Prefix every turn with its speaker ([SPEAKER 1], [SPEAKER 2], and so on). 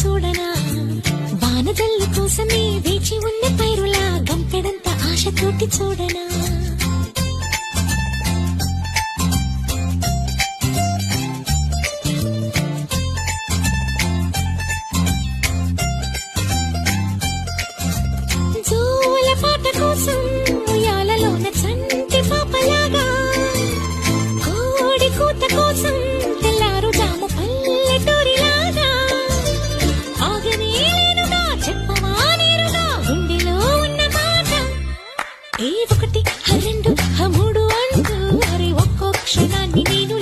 [SPEAKER 1] చూడనా వానజల్లు కోసమే వేచి ఉన్న పైరులా గంపెడంత ఆశతోటి చూడనా జోల పాట కోసం ఉయ్యాలలోన చంటి పాపలాగా కోడి కూత కోసం తెల్లారు జాము పల్లెటూరిలాగా ఆగనే లేనుగా చెప్పవా నేరుగా గుండెలో ఉన్న మాట ఏ ఒకటి రెండు మూడు అంటూ మరి ఒక్కో క్షణాన్ని నేను